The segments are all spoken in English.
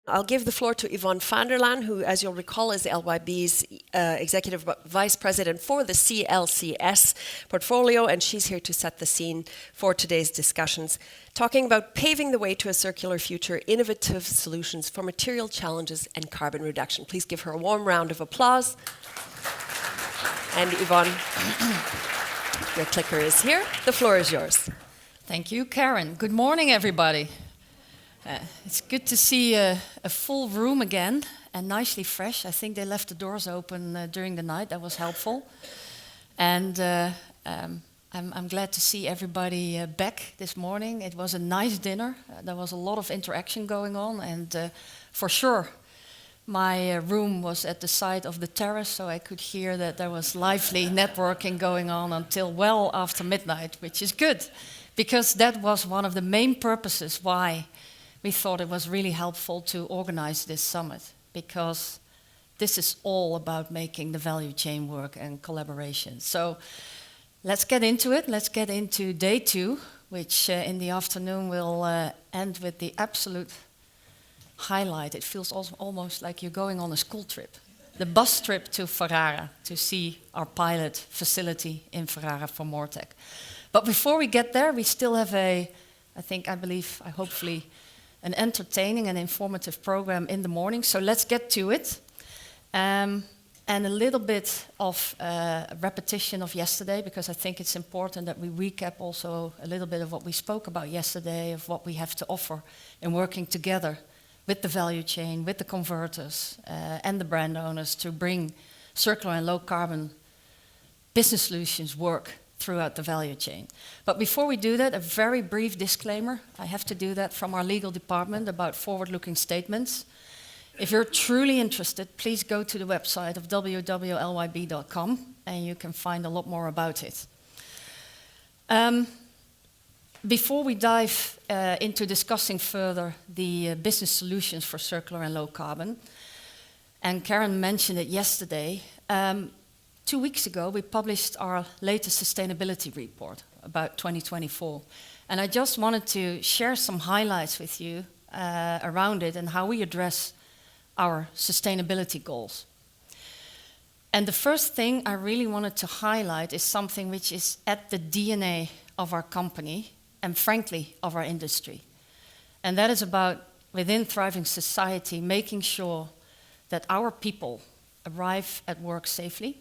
I'll give the floor to Yvonne van der Laan, who, as you'll recall, is LYB's Executive Vice President for the CLCS portfolio, and she's here to set the scene for today's discussions, talking about paving the way to a circular future, innovative solutions for material challenges and carbon reduction. Please give her a warm round of applause. And Yvonne, your clicker is here. The floor is yours. Thank you, Karen. Good morning, everybody. It's good to see a full room again and nicely fresh. I think they left the doors open during the night. That was helpful. And I'm glad to see everybody back this morning. It was a nice dinner. There was a lot of interaction going on. And for sure, my room was at the side of the terrace, so I could hear that there was lively networking going on until well after midnight, which is good, because that was one of the main purposes why we thought it was really helpful to organize this summit, because this is all about making the value chain work and collaboration. So let's get into it. Let's get into day 2, which in the afternoon will end with the absolute highlight. It feels almost like you're going on a school trip. The bus trip to Ferrara to see our pilot facility in Ferrara for MoReTec. But before we get there, we still have hopefully, an entertaining and informative program in the morning. So let's get to it. And a little bit of repetition of yesterday, because I think it's important that we recap also a little bit of what we spoke about yesterday, of what we have to offer in working together with the value chain, with the converters and the brand owners to bring circular and low carbon business solutions work throughout the value chain. But before we do that, a very brief disclaimer. I have to do that from our legal department about forward-looking statements. If you're truly interested, please go to the website of www.lyb.com and you can find a lot more about it. Before we dive into discussing further the business solutions for circular and low carbon, and Karen mentioned it yesterday, 2 weeks ago, we published our latest sustainability report about 2024. And I just wanted to share some highlights with you around it and how we address our sustainability goals. And the first thing I really wanted to highlight is something which is at the DNA of our company and frankly of our industry. And that is about, within Thriving Society, making sure that our people arrive at work safely,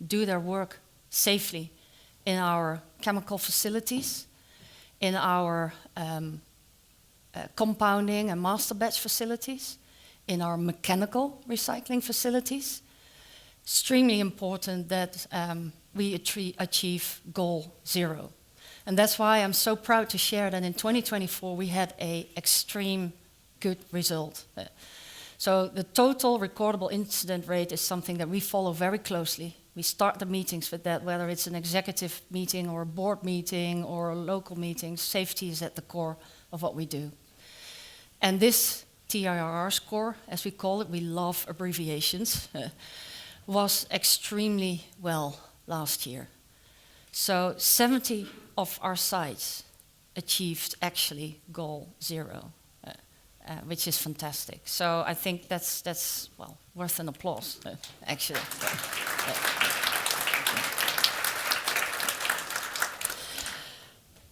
do their work safely in our chemical facilities, in our compounding and master batch facilities, in our mechanical recycling facilities. Extremely important that we achieve goal 0. And that's why I'm so proud to share that in 2024 we had an extreme good result. So the total recordable incident rate is something that we follow very closely. We start the meetings with that, whether it's an executive meeting or a board meeting or a local meeting. Safety is at the core of what we do. And this TIRR score, as we call it, we love abbreviations, was extremely well last year. So 70 of our sites achieved actually goal 0. Which is fantastic. So I think that's well, worth an applause, actually.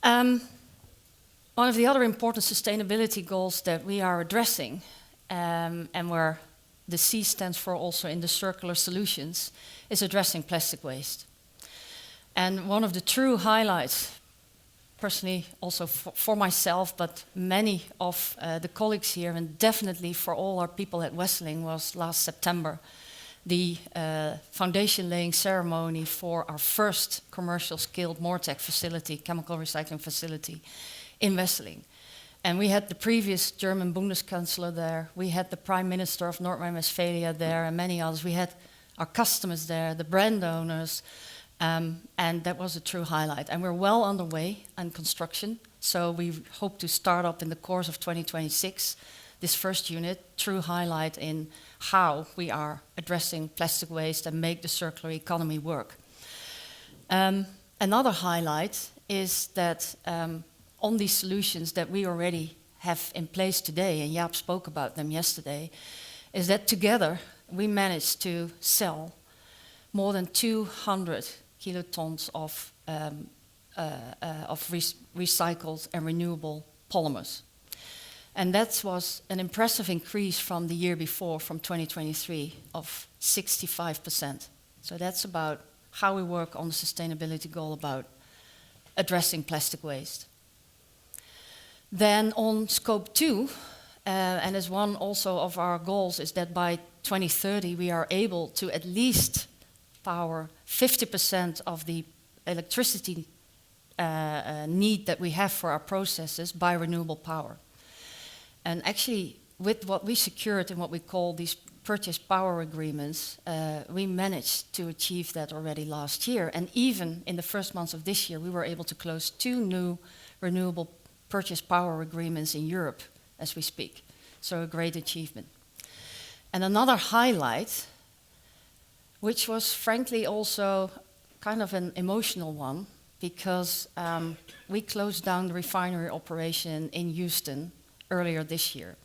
One of the other important sustainability goals that we are addressing, and where the C stands for also in the circular solutions, is addressing plastic waste. And one of the true highlights, personally also for myself, but many of the colleagues here, and definitely for all our people at Wesseling, was last September, the foundation laying ceremony for our first commercial scaled MoReTec facility, chemical recycling facility in Wesseling. And we had the previous German Bundeskanzler there, we had the Prime Minister of North Rhine-Westphalia there, and many others. We had our customers there, the brand owners, and that was a true highlight. And we're well underway in construction, so we hope to start up in the course of 2026 this first unit, true highlight in how we are addressing plastic waste and make the circular economy work. Another highlight is that on these solutions that we already have in place today, and Jaap spoke about them yesterday, is that together we managed to sell more than 200 kilotons of recycled and renewable polymers. And that was an impressive increase from the year before, from 2023, of 65%. So that's about how we work on the sustainability goal about addressing plastic waste. Then on scope 2, and as one also of our goals is that by 2030 we are able to at least power 50% of the electricity need that we have for our processes by renewable power. And actually, with what we secured in what we call these purchase power agreements, we managed to achieve that already last year. And even in the first months of this year, we were able to close 2 new renewable purchase power agreements in Europe as we speak. So a great achievement. And another highlight, which was frankly also kind of an emotional one, because we closed down the refinery operation in Houston earlier this year.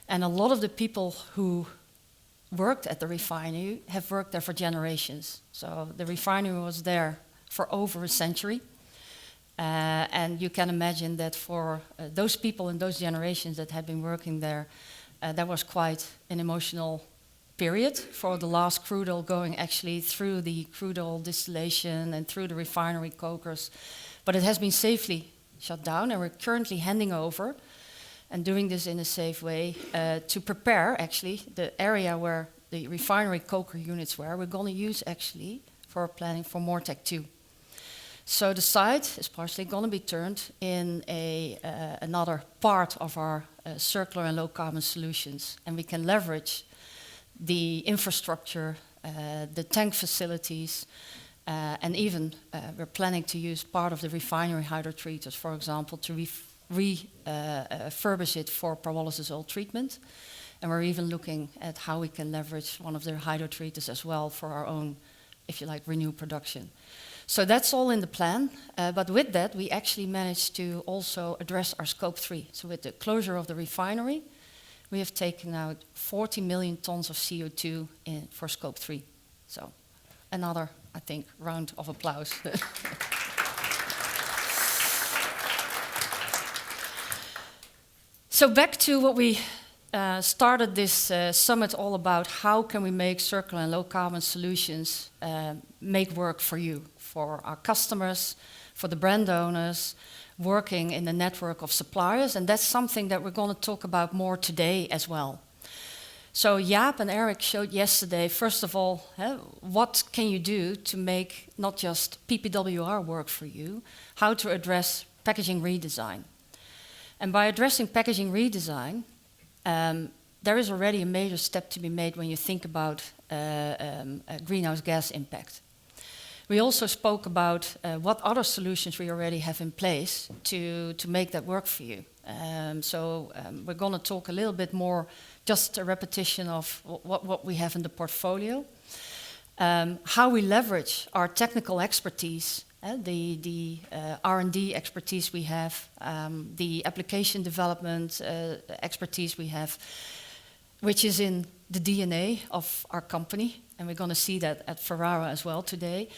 And a lot of the people who worked at the refinery have worked there for generations. So the refinery was there for over a century. And you can imagine that for those people in those generations that had been working there, that was quite an emotional period for the last crude oil going actually through the crude oil distillation and through the refinery cokers. But it has been safely shut down, and we're currently handing over and doing this in a safe way to prepare actually the area where the refinery coker units were. We're going to use actually for planning for MoReTec 2. So the site is partially going to be turned in another part of our circular and low carbon solutions, and we can leverage the infrastructure, the tank facilities, and even we're planning to use part of the refinery hydrotreaters, for example, to refurbish it for pyrolysis oil treatment. And we're even looking at how we can leverage one of their hydrotreaters as well for our own, if you like, renew production. So that's all in the plan, but with that we actually managed to also address our scope 3. So with the closure of the refinery, we have taken out 40 million tons of CO2 for scope 3. So another, I think, round of applause. So back to what we started this summit all about: how can we make circular and low carbon solutions make work for you, for our customers, for the brand owners, working in the network of suppliers. And that's something that we're going to talk about more today as well. So Jaap and Eric showed yesterday, first of all, what can you do to make not just PPWR work for you, how to address packaging redesign. And by addressing packaging redesign, there is already a major step to be made when you think about greenhouse gas impact. We also spoke about what other solutions we already have in place to make that work for you. We're going to talk a little bit more, just a repetition of what we have in the portfolio, how we leverage our technical expertise, the R&D expertise we have, the application development expertise we have, which is in the DNA of our company, and we're going to see that at Ferrara as well today,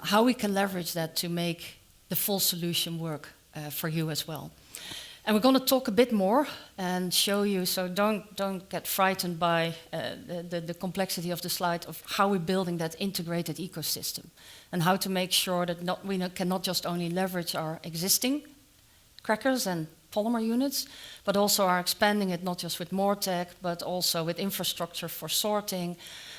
how we can leverage that to make the full solution work for you as well. And we're going to talk a bit more and show you, so don't get frightened by the complexity of the slide of how we're building that integrated ecosystem and how to make sure that we can not just only leverage our existing crackers and polymer units, but also are expanding it not just with MoReTec, but also with infrastructure for sorting,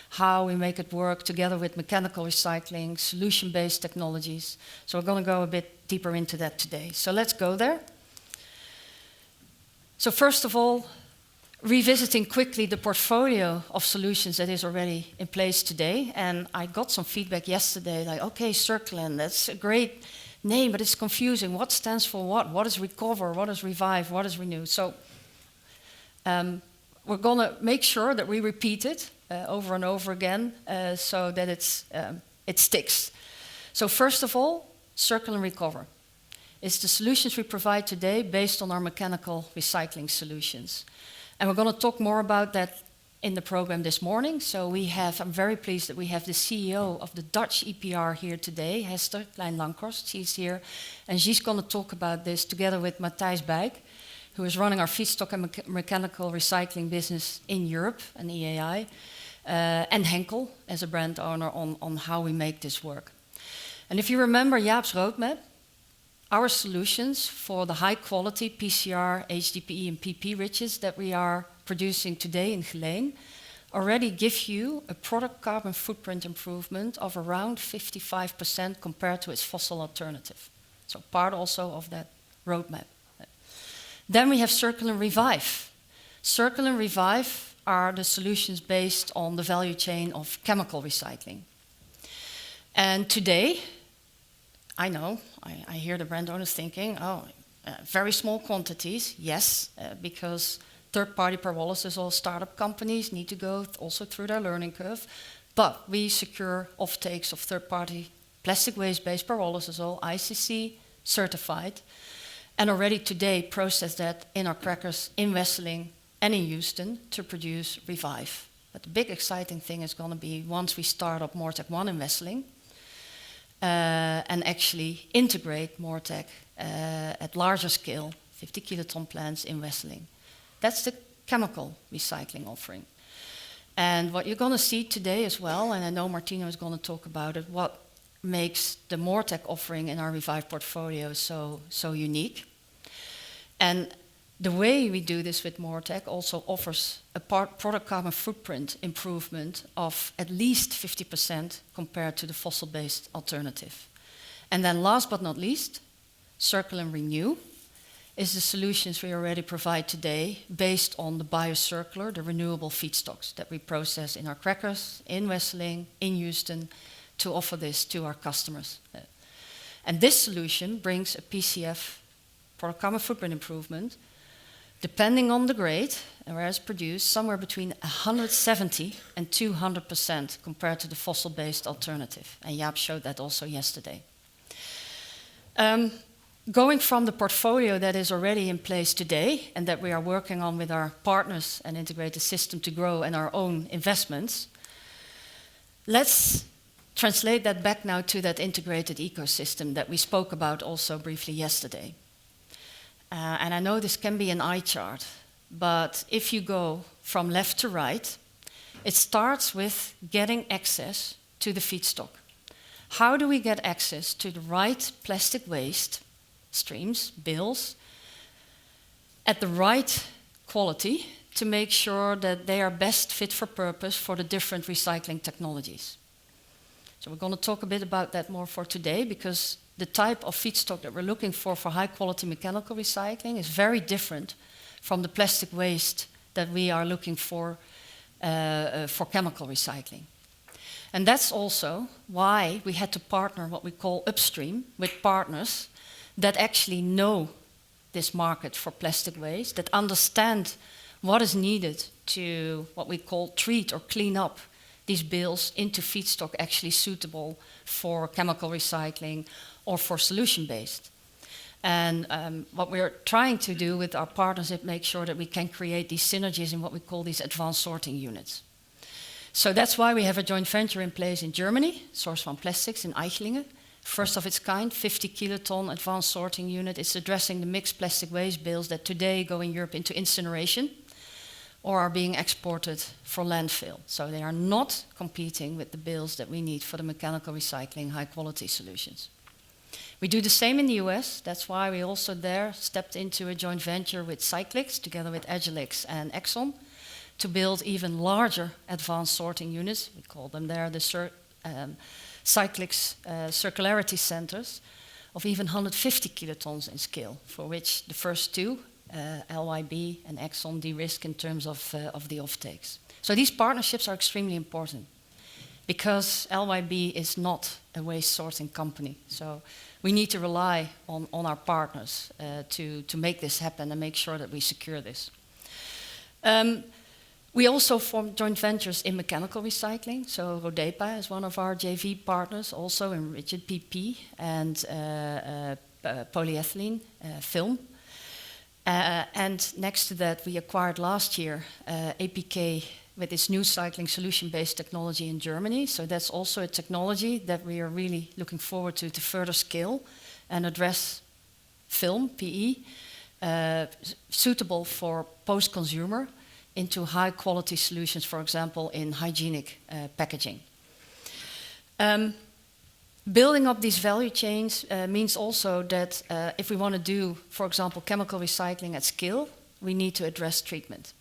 how we make it work together with mechanical recycling, solution-based technologies. So we're going to go a bit deeper into that today. So let's go there. So first of all, revisiting quickly the portfolio of solutions that is already in place today. And I got some feedback yesterday, like, okay, Circulen, that's a great name, but it's confusing. What stands for what? What is recover? What is revive? What is renew? So we're going to make sure that we repeat it over and over again so that it sticks. So first of all, circle and recover. is the solutions we provide today based on our mechanical recycling solutions. And we're going to talk more about that in the program this morning. So I'm very pleased that we have the CEO of the Dutch EPR here today, Hester Klein-Lankhorst. She's here, and she's going to talk about this together with Matthijs Bijk, who is running our feedstock and mechanical recycling business in Europe, and EAI, and Henkel as a brand owner on how we make this work. And if you remember Jaap's roadmap, our solutions for the high quality PCR, HDPE and PP riches that we are producing today in Geleen already give you a product carbon footprint improvement of around 55% compared to its fossil alternative. So part also of that roadmap. Then we have Circle and Revive. Circle and Revive are the solutions based on the value chain of chemical recycling. And today, I know, I hear the brand owners thinking, very small quantities, yes, because third-party pyrolysis or startup companies need to go also through their learning curve, but we secure offtakes of third-party plastic waste-based pyrolysis, all ICC certified, and already today process that in our crackers in Wesseling and in Houston to produce Revive. But the big exciting thing is going to be once we start up MoReTec 1 in Wesseling, and actually integrate MoReTec at larger scale, 50 kiloton plants in Wesseling. That's the chemical recycling offering. And what you're going to see today as well, and I know Martino is going to talk about it, what makes the MoReTec offering in our Revive portfolio so unique. And the way we do this with MoReTec also offers a product carbon footprint improvement of at least 50% compared to the fossil-based alternative. And then last but not least, Circle and Renew is the solutions we already provide today based on the biocircular, the renewable feedstocks that we process in our crackers, in Wesseling, in Houston, to offer this to our customers. And this solution brings a PCF, product carbon footprint improvement, depending on the grade and where it's produced, somewhere between 170 and 200% compared to the fossil-based alternative. And Jaap showed that also yesterday. Going from the portfolio that is already in place today and that we are working on with our partners and integrate the system to grow and our own investments, let's translate that back now to that integrated ecosystem that we spoke about also briefly yesterday. And I know this can be an eye chart, but if you go from left to right, it starts with getting access to the feedstock. How do we get access to the right plastic waste streams, bills, at the right quality to make sure that they are best fit for purpose for the different recycling technologies? So we're going to talk a bit about that more for today, because the type of feedstock that we're looking for high quality mechanical recycling is very different from the plastic waste that we are looking for chemical recycling. And that's also why we had to partner what we call upstream with partners that actually know this market for plastic waste, that understand what is needed to what we call treat or clean up these bales into feedstock actually suitable for chemical recycling or for solution-based. And what we're trying to do with our partners is make sure that we can create these synergies in what we call these advanced sorting units. So that's why we have a joint venture in place in Germany, Source One Plastics in Eichlingen. First of its kind, 50 kiloton advanced sorting unit. It's addressing the mixed plastic waste bales that today go in Europe into incineration or are being exported for landfill. So they are not competing with the bales that we need for the mechanical recycling high quality solutions. We do the same in the US. That's why we also there stepped into a joint venture with Cyclix together with Agilix and Exxon to build even larger advanced sorting units. We call them there the Cyclix circularity centers of even 150 kilotons in scale, for which the first two, LYB and Exxon, de-risk in terms of the offtakes. So these partnerships are extremely important because LYB is not a waste sorting company. So we need to rely on our partners to make this happen and make sure that we secure this. We also form joint ventures in mechanical recycling. So Rodepa is one of our JV partners, also in rigid PP and polyethylene film. And next to that, we acquired last year APK with its new cycling solution-based technology in Germany. So that's also a technology that we are really looking forward to further scale and address film, PE, suitable for post-consumer into high-quality solutions, for example, in hygienic packaging. Building up these value chains means also that if we want to do, for example, chemical recycling at scale, we need to address treatment.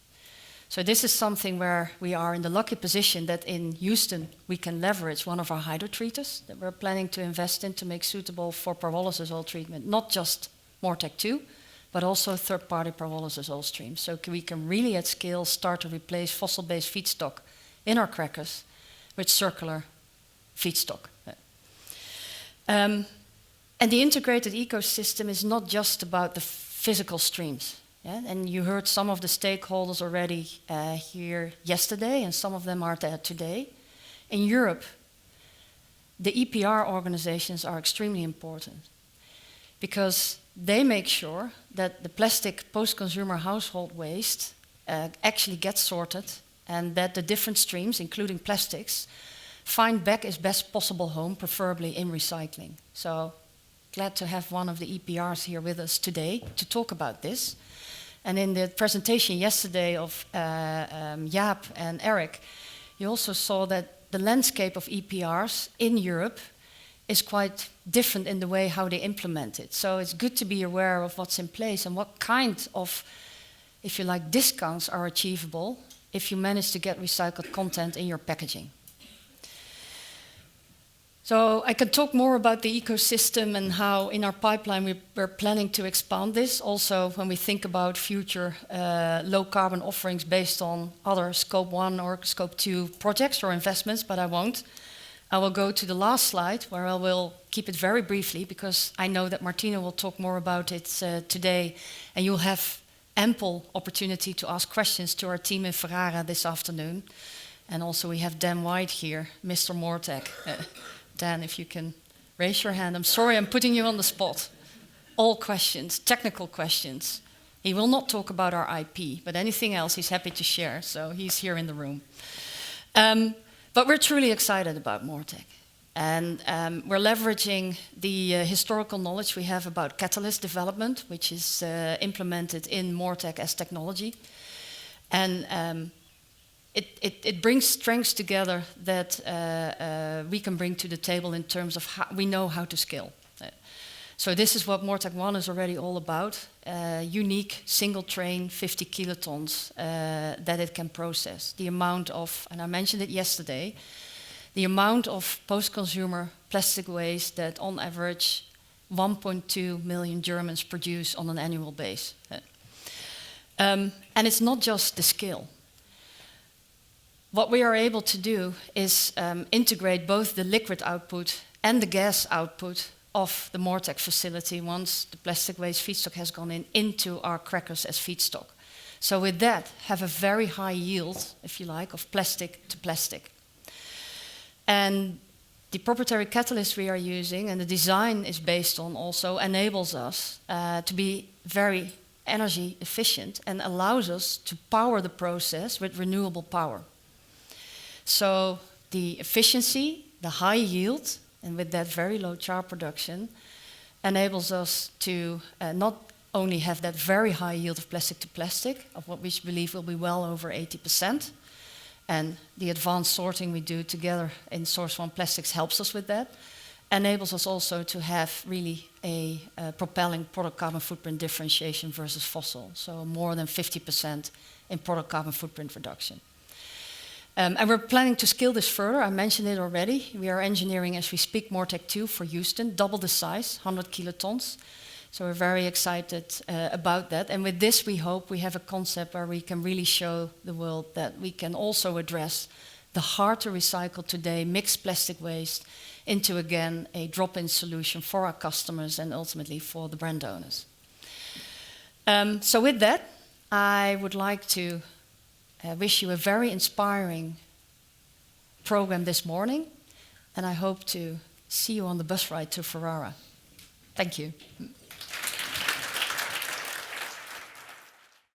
So this is something where we are in the lucky position that in Houston we can leverage one of our hydrotreaters that we're planning to invest in to make suitable for pyrolysis oil treatment, not just MoReTec 2, but also third-party pyrolysis oil streams. So we can really at scale start to replace fossil-based feedstock in our crackers with circular feedstock. And the integrated ecosystem is not just about the physical streams. Yeah? And you heard some of the stakeholders already here yesterday, and some of them are there today. In Europe, the EPR organizations are extremely important because they make sure that the plastic post-consumer household waste actually gets sorted and that the different streams, including plastics, find back its best possible home, preferably in recycling. So glad to have one of the EPRs here with us today to talk about this. And in the presentation yesterday of Jaap and Eric, you also saw that the landscape of EPRs in Europe is quite different in the way how they implement it. So it's good to be aware of what's in place and what kind of, if you like, discounts are achievable if you manage to get recycled content in your packaging. So I can talk more about the ecosystem and how in our pipeline we're planning to expand this. Also, when we think about future low carbon offerings based on other Scope 1 or Scope 2 projects or investments, but I won't. I will go to the last slide where I will keep it very briefly because I know that Martina will talk more about it today and you'll have ample opportunity to ask questions to our team in Ferrara this afternoon. And also we have Dan White here, Mr. MoReTec. Dan, if you can raise your hand. I'm sorry I'm putting you on the spot. All questions, technical questions. He will not talk about our IP, but anything else he's happy to share, so he's here in the room. But we're truly excited about MoReTec. And we're leveraging the historical knowledge we have about catalyst development, which is implemented in MoReTec as technology. And it brings strengths together that we can bring to the table in terms of how we know how to scale. So this is what MoReTec 1 is already all about. Unique single train 50 kilotons that it can process. The amount of, and I mentioned it yesterday, the amount of post-consumer plastic waste that on average 1.2 million Germans produce on an annual basis. And it's not just the scale. What we are able to do is integrate both the liquid output and the gas output of the MoReTec facility once the plastic waste feedstock has gone into our crackers as feedstock. So with that, have a very high yield, if you like, of plastic to plastic. And the proprietary catalyst we are using, and the design is based on also, enables us to be very energy efficient and allows us to power the process with renewable power. So the efficiency, the high yield, and with that very low char production, enables us to not only have that very high yield of plastic to plastic, of what we believe will be well over 80%, and the advanced sorting we do together in Source One Plastics helps us with that, enables us also to have really a propelling product carbon footprint differentiation versus fossil, so more than 50% in product carbon footprint reduction. And we're planning to scale this further. I mentioned it already. We are engineering, as we speak, MoReTec 2 for Houston, double the size, 100 kilotons. So we're very excited about that. And with this, we hope we have a concept where we can really show the world that we can also address the hard to recycle today mixed plastic waste into, again, a drop-in solution for our customers and ultimately for the brand owners. So with that, I would like to wish you a very inspiring program this morning, and I hope to see you on the bus ride to Ferrara. Thank you.